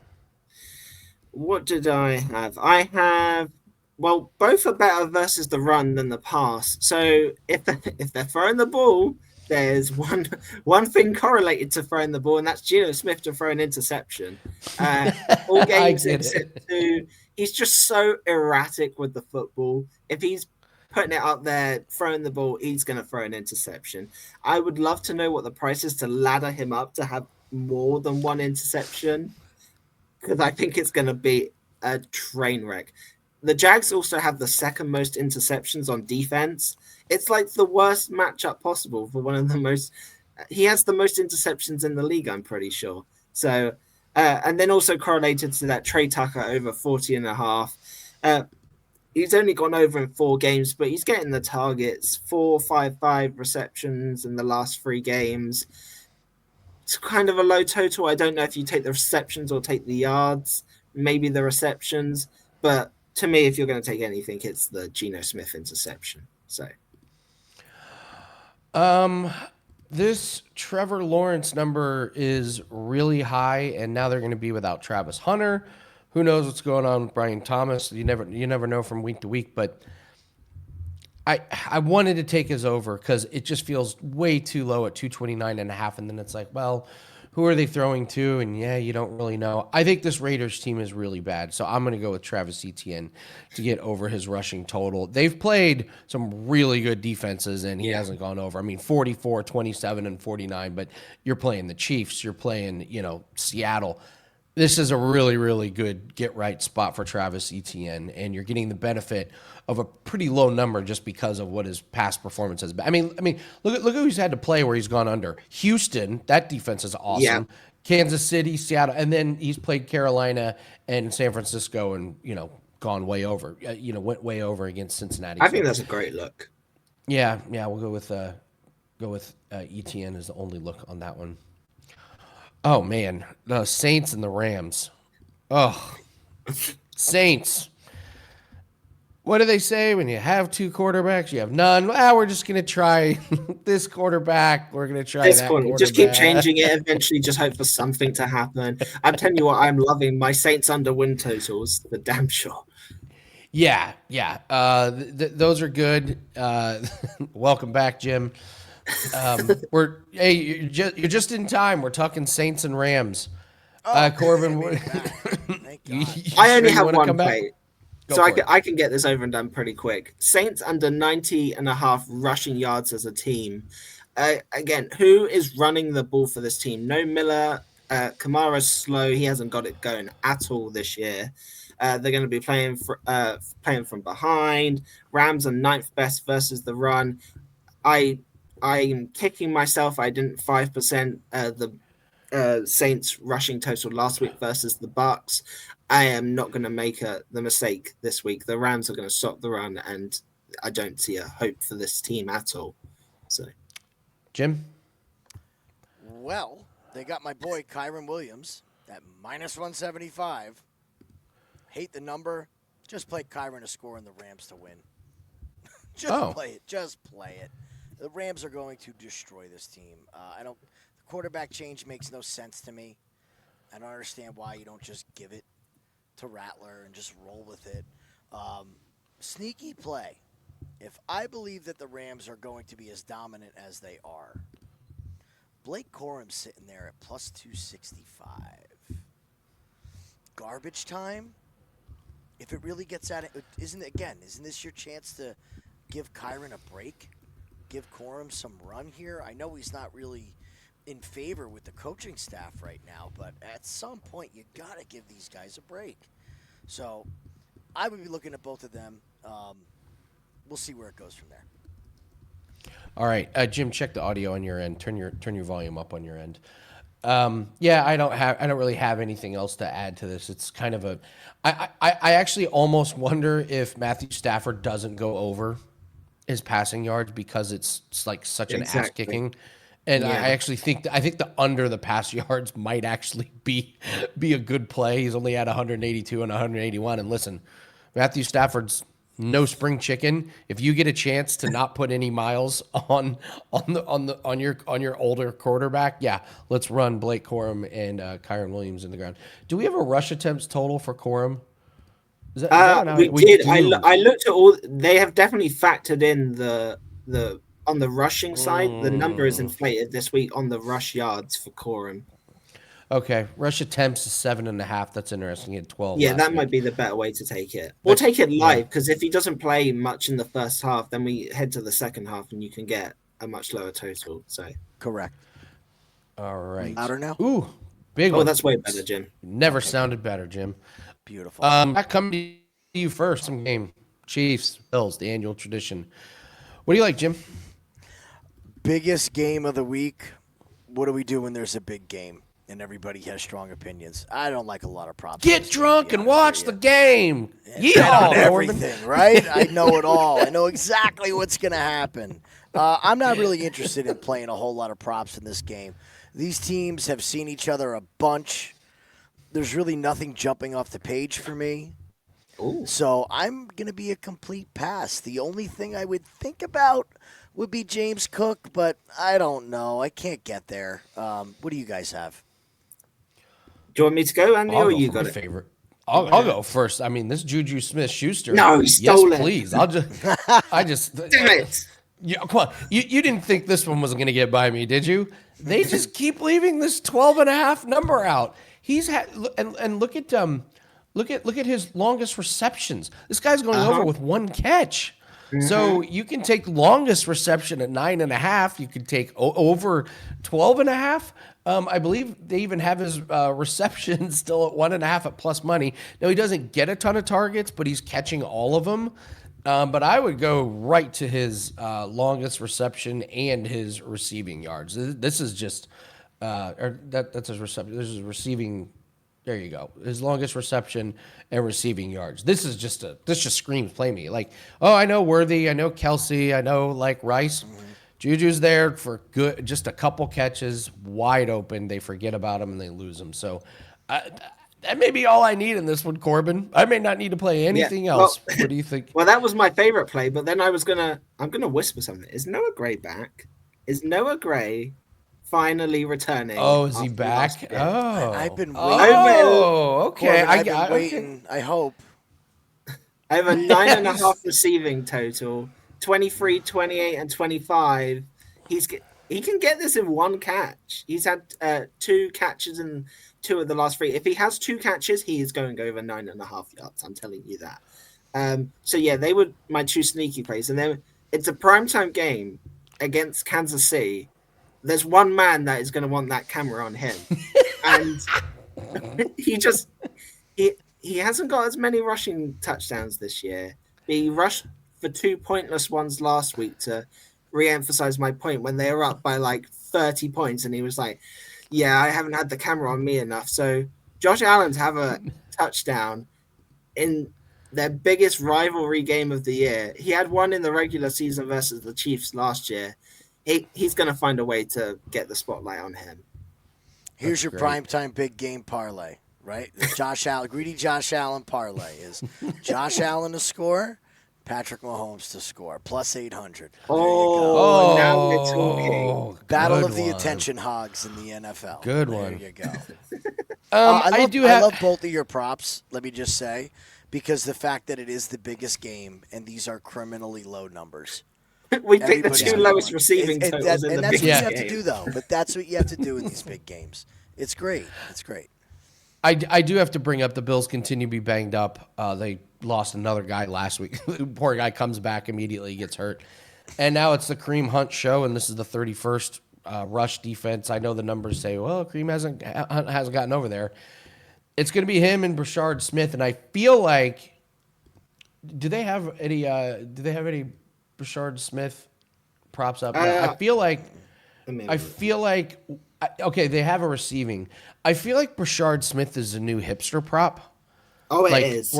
What did I have? I have, well, both are better versus the run than the pass. So if they're throwing the ball, there's one thing correlated to throwing the ball, and that's Geno Smith to throw an interception. All games except 2. He's just so erratic with the football. If he's putting it up there, throwing the ball, he's going to throw an interception. I would love to know what the price is to ladder him up to have more than 1 interception, because I think it's going to be a train wreck. The Jags also have the second most interceptions on defense. It's like the worst matchup possible for one of the most. He has the most interceptions in the league, I'm pretty sure. So, and then also correlated to that, Trey Tucker over 40.5. He's only gone over in 4 games, but he's getting the targets. 4.55 receptions in the last 3 games. It's kind of a low total. I don't know if you take the receptions or take the yards, maybe the receptions. But to me, if you're going to take anything, it's the Geno Smith interception. So, this Trevor Lawrence number is really high, and now they're going to be without Travis Hunter. Who knows what's going on with Brian Thomas? You never know from week to week, but I wanted to take his over because it just feels way too low at 229.5, and then it's like, well, who are they throwing to? And yeah, you don't really know. I think this Raiders team is really bad, so I'm going to go with Travis Etienne to get over his rushing total. They've played some really good defenses, and he hasn't gone over. I mean, 44, 27, and 49, but you're playing the Chiefs. You're playing, Seattle. This is a really good get-right spot for Travis Etienne, and you're getting the benefit of a pretty low number just because of what his past performance has been. I mean, look who he's had to play where he's gone under. Houston, that defense is awesome. Yeah. Kansas City, Seattle, and then he's played Carolina and San Francisco, and gone way over. Went way over against Cincinnati. I think that's a great look. Yeah, we'll go with Etienne as the only look on that one. Oh, man, the Saints and the Rams. Oh, Saints. What do they say when you have 2 quarterbacks? You have none. We're just going to try this quarterback. We're going to try this quarterback. Just keep changing it. Eventually, just hope for something to happen. I'm telling you what, I'm loving my Saints under win totals, for damn sure. Yeah. Those are good. Welcome back, Jim. You're just in time. We're talking Saints and Rams. Corbin, I only have one play, so I can get this over and done pretty quick. Saints under 90.5 rushing yards as a team. Again, who is running the ball for this team? No Miller, Kamara's slow. He hasn't got it going at all this year. They're going to be playing from behind. Rams are ninth best versus the run. I'm kicking myself. I didn't 5% the Saints rushing total last week versus the Bucks. I am not going to make the mistake this week. The Rams are going to stop the run, and I don't see a hope for this team at all. So, Jim? Well, they got my boy Kyron Williams at -175. Hate the number. Just play Kyron to score and the Rams to win. Play it. Just play it. The Rams are going to destroy this team. The quarterback change makes no sense to me. I don't understand why you don't just give it to Rattler and just roll with it. Sneaky play. If I believe that the Rams are going to be as dominant as they are, Blake Corum's sitting there at +265. Garbage time? If it really gets at it, isn't this your chance to give Kyron a break? Give Corum some run here? I know he's not really in favor with the coaching staff right now, but at some point you got to give these guys a break. So I would be looking at both of them. We'll see where it goes from there. All right, Jim, check the audio on your end. Turn your volume up on your end. Yeah, I don't really have anything else to add to this. It's kind of I actually almost wonder if Matthew Stafford doesn't go over his passing yards because it's like such an ass kicking. And yeah. I think the under the pass yards might actually be a good play. He's only at 182 and 181. And listen, Matthew Stafford's no spring chicken. If you get a chance to not put any miles on your older quarterback, yeah, let's run Blake Corum and Kyron Williams in the ground. Do we have a rush attempts total for Corum? We did. I looked at all. They have definitely factored in the on the rushing side. The number is inflated this week on the rush yards for Corum. Okay, rush attempts is 7.5. That's interesting. He had 12. Yeah, that might be the better way to take it. Or take it live, because if he doesn't play much in the first half, then we head to the second half and you can get a much lower total. So correct. All right. Louder now. Ooh, big one. Oh, that's way better, Jim. Never sounded better, Jim. Beautiful. I come to you first. Some game. Chiefs, Bills, the annual tradition. What do you like, Jim? Biggest game of the week. What do we do when there's a big game and everybody has strong opinions? I don't like a lot of props. Get drunk and watch the game. Yeah, everything, right? I know it all. I know exactly what's going to happen. I'm not really interested in playing a whole lot of props in this game. These teams have seen each other a bunch. There's really nothing jumping off the page for me. Ooh. So I'm going to be a complete pass. The only thing I would think about would be James Cook, but I don't know. I can't get there. What do you guys have? Do you want me to go, Andy, or you got it? Favorite. I'll go first. I mean, this Juju Smith-Schuster. No, he stole it. Please. I just. Damn it. Yeah, come on. You didn't think this one was going to get by me, did you? They just keep leaving this 12.5 number out. He's had and look at his longest receptions. This guy's going over with one catch. Mm-hmm. So you can take longest reception at 9.5. You could take over 12.5. I believe they even have his reception still at 1.5 at plus money. Now he doesn't get a ton of targets, but he's catching all of them. But I would go right to his longest reception and his receiving yards. This is just that's his reception. This is receiving. There you go. His longest reception and receiving yards. This just screams play me. Like, oh, I know Worthy, I know Kelsey, I know like Rice. Mm-hmm. Juju's there for good, just a couple catches, wide open. They forget about him and they lose him. So that may be all I need in this one, Corbin. I may not need to play anything else. What do you think? Well, that was my favorite play, but then I'm gonna whisper something. Is Noah Gray back? Is Noah Gray finally returning? Oh, is he back? Oh, I've been waiting. Oh, okay. Corbin, I've been waiting. I hope. I have a 9.5 receiving total. 23, 28, and 25. He can get this in one catch. He's had 2 catches in 2 of the last 3. If he has 2 catches, he is going over 9.5 yards. I'm telling you that. So yeah, they were my 2 sneaky plays, and then it's a primetime game against Kansas City. There's one man that is going to want that camera on him. and he just he hasn't got as many rushing touchdowns this year. He rushed for 2 pointless ones last week to re-emphasize my point when they were up by like 30 points, and he was like, "Yeah, I haven't had the camera on me enough." So Josh Allen to have a touchdown in their biggest rivalry game of the year. He had one in the regular season versus the Chiefs last year. He's going to find a way to get the spotlight on him. Here's your great. primetime big game parlay, right? The Josh Allen, greedy Josh Allen parlay is Josh Allen to score, Patrick Mahomes to score, plus 800. There you go. Now we're talking. Battle good of the one. attention hogs in the NFL. Good there one. you go. I love both of your props, let me just say, because the fact that it is the biggest game and these are criminally low numbers. We picked the Everybody's two gonna lowest win. receiving totals in the that's big what you Yeah. have to game. do, though. But that's what you have to do in these big games. It's great. It's great. I do have to bring up the Bills continue to be banged up. They lost another guy last week. Poor guy comes back immediately, gets hurt. And now it's the Kareem Hunt show, and this is the 31st rush defense. I know the numbers say, well, Kareem hasn't gotten over there. It's going to be him and Brashard Smith, and I feel like do they have any Brashard Smith props up? I feel like okay, they have a receiving. I feel like Brashard Smith is a new hipster prop. Oh, it Like is.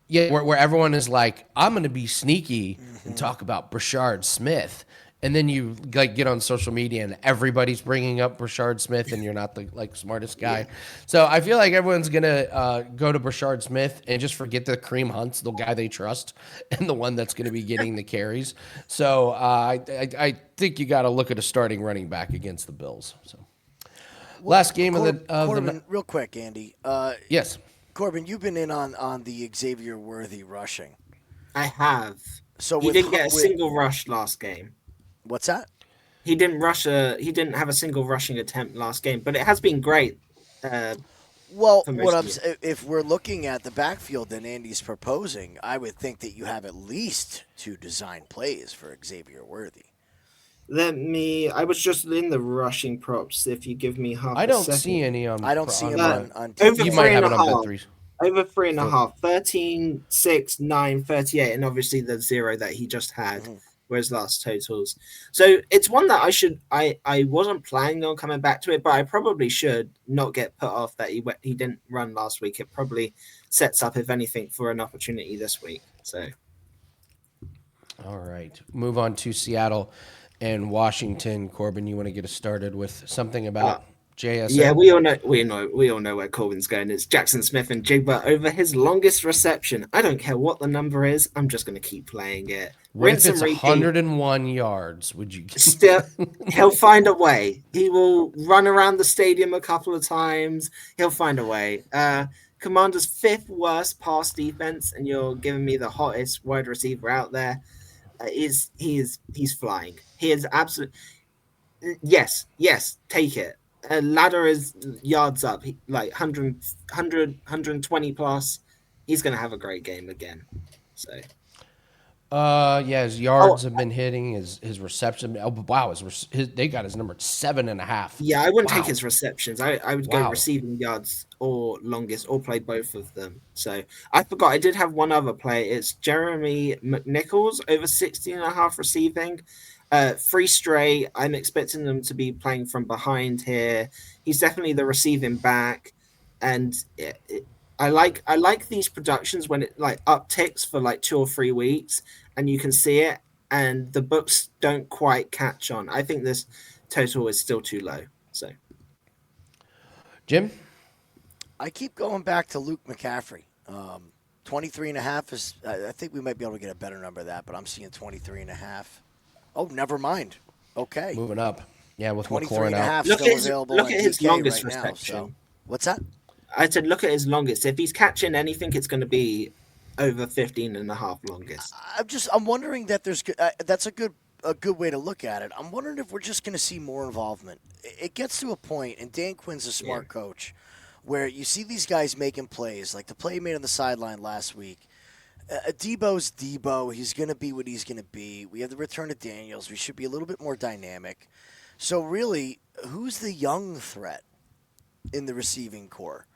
where everyone is like, I'm going to be sneaky and talk about Brashard Smith. And then you like get on social media and everybody's bringing up Brashard Smith and you're not the like smartest guy. Yeah. So I feel like everyone's going to go to Brashard Smith and just forget that Kareem Hunt's the guy they trust and the one that's going to be getting the carries. So I think you got to look at a starting running back against the Bills. So last game Corbin, real quick, Andy. Yes. Corbin, you've been in on the Xavier Worthy rushing. I have. So He didn't get a single rush last game. What's that? He didn't have a single rushing attempt last game, but it has been great. Well, for most of if we're looking at the backfield that Andy's proposing, I would think that you have at least 2 design plays for Xavier Worthy. I was just in the rushing props. If you give me half I a don't second. see any on. I don't see him on on over You TV. might three have and it a on half. bet threes. Over 3.5, So- 13, 6, 9, 38, and obviously the 0 that he just had were his last totals. So it's one that I wasn't planning on coming back to it, but I probably should not get put off that he didn't run last week. It probably sets up, if anything, for an opportunity this week. So All right. Move on to Seattle and Washington. Corbin, you want to get us started with something about JSN? yeah, we all know where Corbin's going. It's Jackson Smith and Jigba over his longest reception. I don't care what the number is. I'm just going to keep playing it. What Rinse if it's and repeat. 101 yards? Would you? Still, he'll find a way. He will run around the stadium a couple of times. He'll find a way. Commander's 5th worst pass defense, and you're giving me the hottest wide receiver out there. He's flying. He is absolute. Yes, take it. Ladder is yards up, like 120 plus. He's going to have a great game again. So. Yeah, his yards have been hitting. His reception. Oh, wow, they got his number at 7.5. Yeah, I wouldn't Wow. take his receptions. I would Wow. go receiving yards or longest, or play both of them. So I forgot. I did have one other play. It's Jeremy McNichols over 16.5 receiving. Free straight. I'm expecting them to be playing from behind here. He's definitely the receiving back, and I like these productions when it like upticks for like 2 or 3 weeks, and you can see it, and the books don't quite catch on. I think this total is still too low. So, Jim? I keep going back to Luke McCaffrey. 23.5 is, I think we might be able to get a better number of that, but I'm seeing 23.5. Oh, never mind. Okay. Moving up. Yeah, with 23 McLaurin and a out. half Look still at his- available look on at his DK longest right now. reception. So. What's that? I said, look at his longest. If he's catching anything, it's going to be over 15.5 longest. I'm wondering that that's a good way to look at it. I'm wondering if we're just going to see more involvement. It gets to a point, and Dan Quinn's a smart coach, where you see these guys making plays, like the play he made on the sideline last week. Debo's Debo. He's going to be what he's going to be. We have the return of Daniels. We should be a little bit more dynamic. So really, who's the young threat? in the receiving core.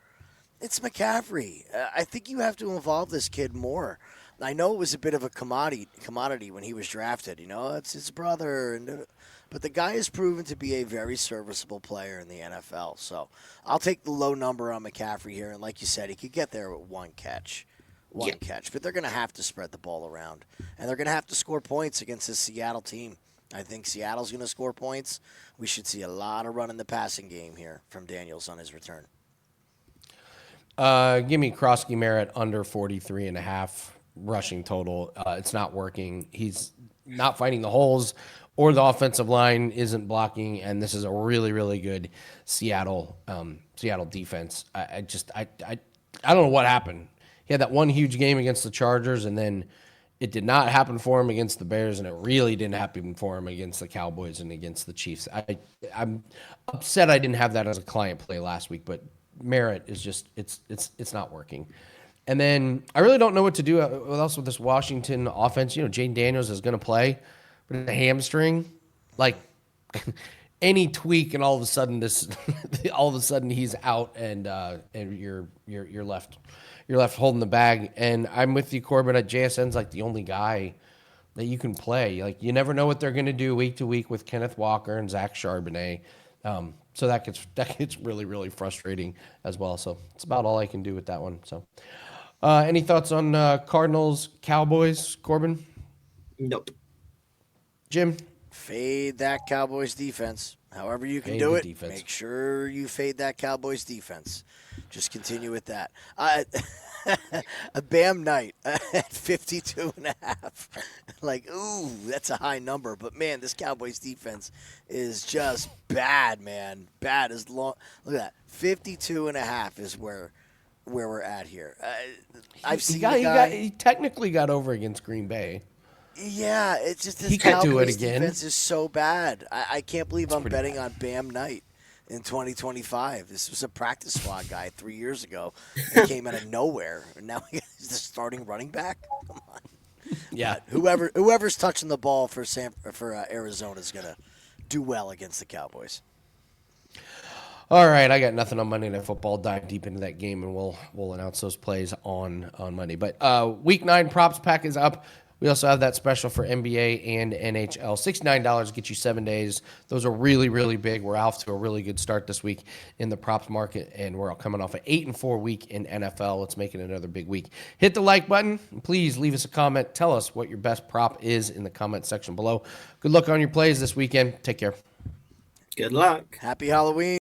It's McCaffrey. I think you have to involve this kid more. I know it was a bit of a commodity when he was drafted. It's his brother, but the guy has proven to be a very serviceable player in the NFL. So I'll take the low number on McCaffrey here, and like you said, he could get there with one catch. But they're going to have to spread the ball around, and they're going to have to score points against this Seattle team. I think Seattle's going to score points. We should see a lot of run in the passing game here from Daniels on his return. Give me Krosky Merritt under 43.5 rushing total. It's not working. He's not finding the holes, or the offensive line isn't blocking, and this is a really, really good Seattle defense. I don't know what happened. He had that one huge game against the Chargers, and then it did not happen for him against the Bears, and it really didn't happen for him against the Cowboys and against the Chiefs. I'm upset I didn't have that as a client play last week, but Merritt is just it's not working. And then I really don't know what to do else with this Washington offense. Jane Daniels is going to play, but it's a hamstring. Like any tweak, and all of a sudden he's out, and you're left holding the bag. And I'm with you, Corbin. At JSN's like the only guy that you can play. Like you never know what they're going to do week to week with Kenneth Walker and Zach Charbonnet. So that gets really, really frustrating as well. So it's about all I can do with that one. So any thoughts on Cardinals, Cowboys, Corbin? Nope. Jim? Fade that Cowboys defense. However you can do it, defense. Make sure you fade that Cowboys defense. Just continue with that. A Bam Knight at 52.5. Like, ooh, that's a high number. But, man, this Cowboys defense is just bad, man. Bad as long. Look at that. 52.5 is where we're at here. I've seen he technically got over against Green Bay. Yeah, it's just this He could do it Cowboys again. defense is so bad. I can't believe I'm betting on Bam Knight in 2025. This was a practice squad guy 3 years ago. He came out of nowhere, and now he's the starting running back. Come on. Yeah. But whoever's touching the ball for Arizona is gonna do well against the Cowboys. All right, I got nothing on Monday Night Football. Dive deep into that game, and we'll announce those plays on Monday. But Week 9 props pack is up. We also have that special for NBA and NHL. $69 get you 7 days. Those are really, really big. We're off to a really good start this week in the props market, and we're coming off an 8-4 week in NFL. Let's make it another big week. Hit the like button. Please leave us a comment. Tell us what your best prop is in the comment section below. Good luck on your plays this weekend. Take care. Good luck. Happy Halloween.